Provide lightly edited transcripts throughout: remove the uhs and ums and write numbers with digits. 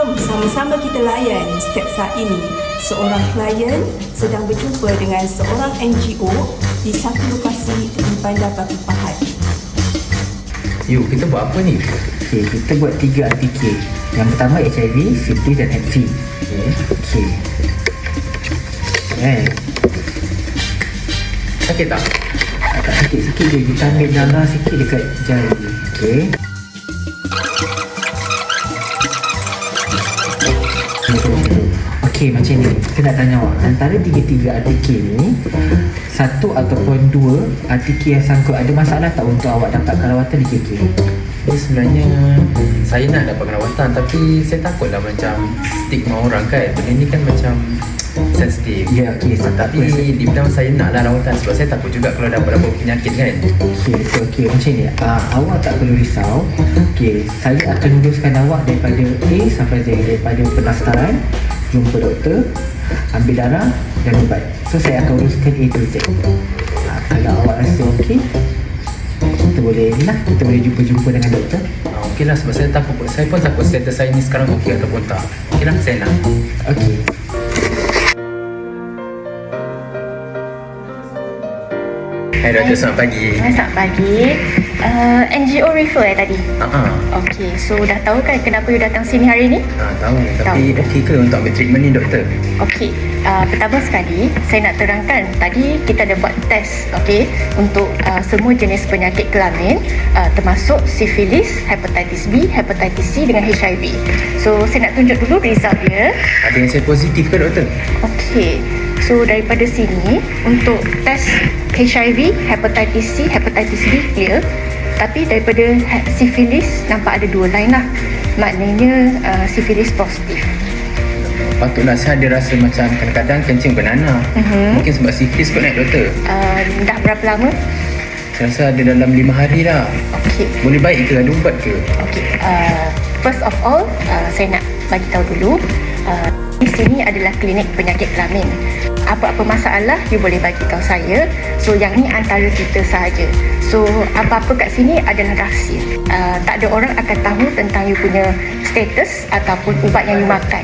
Jom sama-sama kita layan step saat ini. Seorang klien sedang berjumpa dengan seorang NGO di satu lokasi di Bandar Batu Pahat. Yuk, kita buat apa ni? Okey, kita buat 3 RTK. Yang pertama HIV, syphilis dan HIV. Okey. Sakit tak? Tak sakit-sakit je. Kita ambil darah sikit dekat jari. Okey. Okey, macam ni. Kita nak tanya awak, antara 3 RTK ni, satu ataupun 2 RTK yang sangkut ada masalah tak untuk awak dapat rawatan di KK? Ni sebenarnya saya nak dapat rawatan, tapi saya takutlah macam stigma orang kan. Benda ni kan macam sensitif. Ya, okey. Tapi deep down saya nak lah rawatan sebab saya takut juga kalau dapat penyakit kan. Okey, betul. Okey, macam ni. Awak tak perlu risau. Okey, saya akan luruskan awak daripada A sampai Z, daripada pendaftaran, jumpa doktor, ambil darah dan ubat. So, saya akan uruskan A to Z. Kalau awak rasa okey, kita boleh jumpa dengan doktor. Okey lah, sebab saya pun takut status saya ni sekarang okey ataupun tak. Okey lah, saya nak. Okey. Hai doktor, selamat pagi. Selamat pagi. NGO refer tadi? Okey, so dah tahu kan kenapa you datang sini hari ni? Tahu. Tapi okey ke untuk ambil treatment ni doktor? Okey, pertama sekali saya nak terangkan tadi kita ada buat test, okey, untuk semua jenis penyakit kelamin, termasuk syphilis, hepatitis B, hepatitis C dengan HIV. So saya nak tunjuk dulu result dia. Ada yang saya positif ke doktor? Okey. So daripada sini untuk test HIV, hepatitis C, hepatitis B clear. Tapi daripada syphilis nampak ada 2 line lah. Maknanya syphilis positif. Patutlah saya ada rasa macam kadang-kadang kencing bernanah. Mungkin sebab syphilis kot naik doktor. Dah berapa lama? Saya rasa ada dalam 5 hari dah. Okey. Boleh baik ke? Ada ubat ke? Okey. First of all, saya nak bagi tahu dulu. Di sini adalah klinik penyakit kelamin. Apa-apa masalah you boleh bagi tahu saya. So yang ni antara kita sahaja. So apa-apa kat sini adalah rahsia. Tak ada orang akan tahu tentang you punya status ataupun ubat yang you makan.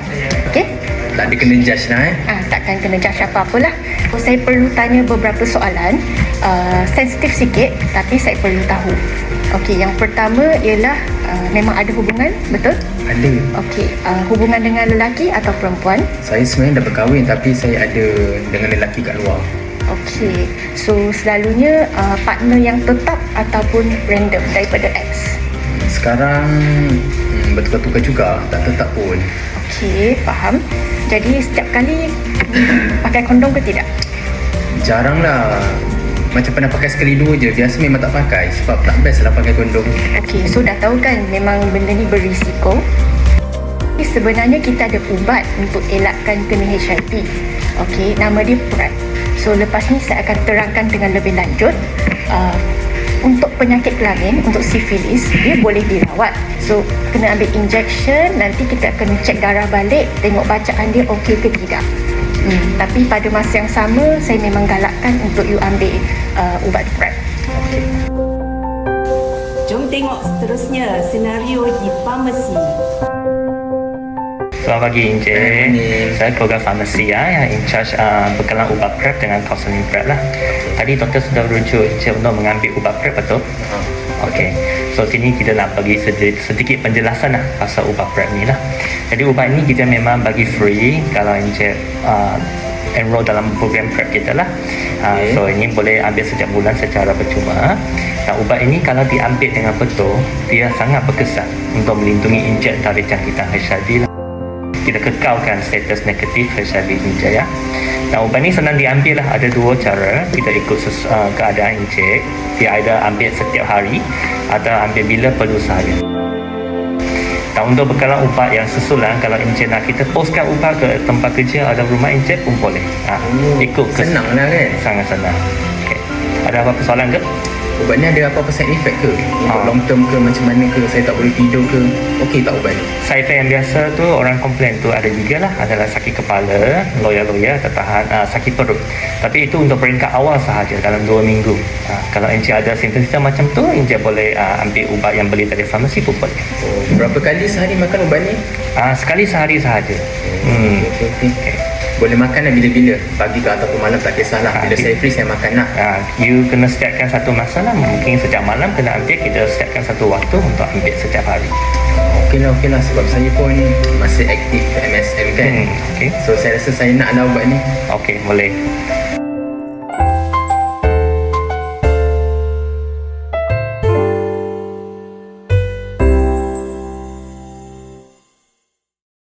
Okey? Tak ada kena judge lah Takkan kena judge apa-apalah. So, saya perlu tanya beberapa soalan, sensitif sikit tapi saya perlu tahu. Okey, yang pertama ialah memang ada hubungan, betul? Ada. Okey, hubungan dengan lelaki atau perempuan? Saya sebenarnya dah berkahwin tapi saya ada dengan lelaki kat luar. Okey, so selalunya partner yang tetap ataupun random daripada ex? Sekarang bertukar-tukar juga, tak tetap pun. Okey, faham. Jadi setiap kali pakai kondom ke tidak? Jarang lah. Macam pernah pakai sekali 2 je. Biasa memang tak pakai sebab tak best lah pakai kondom. Okey, so dah tahu kan memang benda ni berisiko. Sebenarnya kita ada ubat untuk elakkan kena HIV. Okey, nama dia PrEP. So lepas ni saya akan terangkan dengan lebih lanjut. Untuk penyakit kelamin, untuk syphilis, dia boleh dirawat. So kena ambil injection, nanti kita akan cek darah balik, tengok bacaan dia okey ke tidak. Tapi pada masa yang sama, saya memang galakkan untuk you ambil ubat PrEP. Okay. Jom tengok seterusnya senario di farmasi. Selamat pagi Encik. Saya program farmasi yang in charge bekalan ubat PrEP dengan counselling PrEP lah. Tadi doktor sudah rujuk Encik untuk mengambil ubat PrEP, betul? Okey. So sini kita nak bagi sedikit penjelasan lah pasal ubat PrEP ni lah. Jadi ubat ni kita memang bagi free kalau Encik enroll dalam program PrEP kita lah. So ini boleh ambil setiap bulan secara percuma. Dan ubat ini kalau diambil dengan betul, dia sangat berkesan untuk melindungi Encik dari jangkitan HIV lah. Kita kekalkan status negatif HIV Encik ya. Dan ubat ni senang diambil lah. Ada 2 cara. Kita ikut keadaan Encik. Dia ada ambil setiap hari atau ambil bila perlu sahaja. Dan untuk bekalan ubat yang susulan, kalau Encik nak kita postkan ubat ke tempat kerja atau rumah Encik pun boleh. Ikut Senang lah kan? Sangat senang. Okay. Ada apa-apa soalan ke? ubat ni ada apa-apa side effect ke? Untuk Ah. long term ke, macam mana ke? Saya tak boleh tidur ke? Okey tak ubat ni? Side effect yang biasa tu orang komplain tu ada juga lah, adalah sakit kepala, loya-loya, tertahan, sakit perut. Tapi itu untuk peringkat awal sahaja dalam 2 minggu. Kalau encik ada simptom-simptom macam tu, encik boleh ambil ubat yang beli dari farmasi pun boleh. Oh, berapa kali sehari makan ubat ni? Sekali sehari sahaja. Okey. Boleh makan lah bila-bila, pagi ke ataupun malam tak kisahlah. Bila saya free saya makan lah. You kena setiapkan satu masa lah. Mungkin setiap malam kena ambil. Kita setiapkan satu waktu untuk ambil setiap hari. Okey lah sebab saya pun masih aktif MSM kan. Okay. So saya rasa saya nak lah ubat ni. Okey, boleh.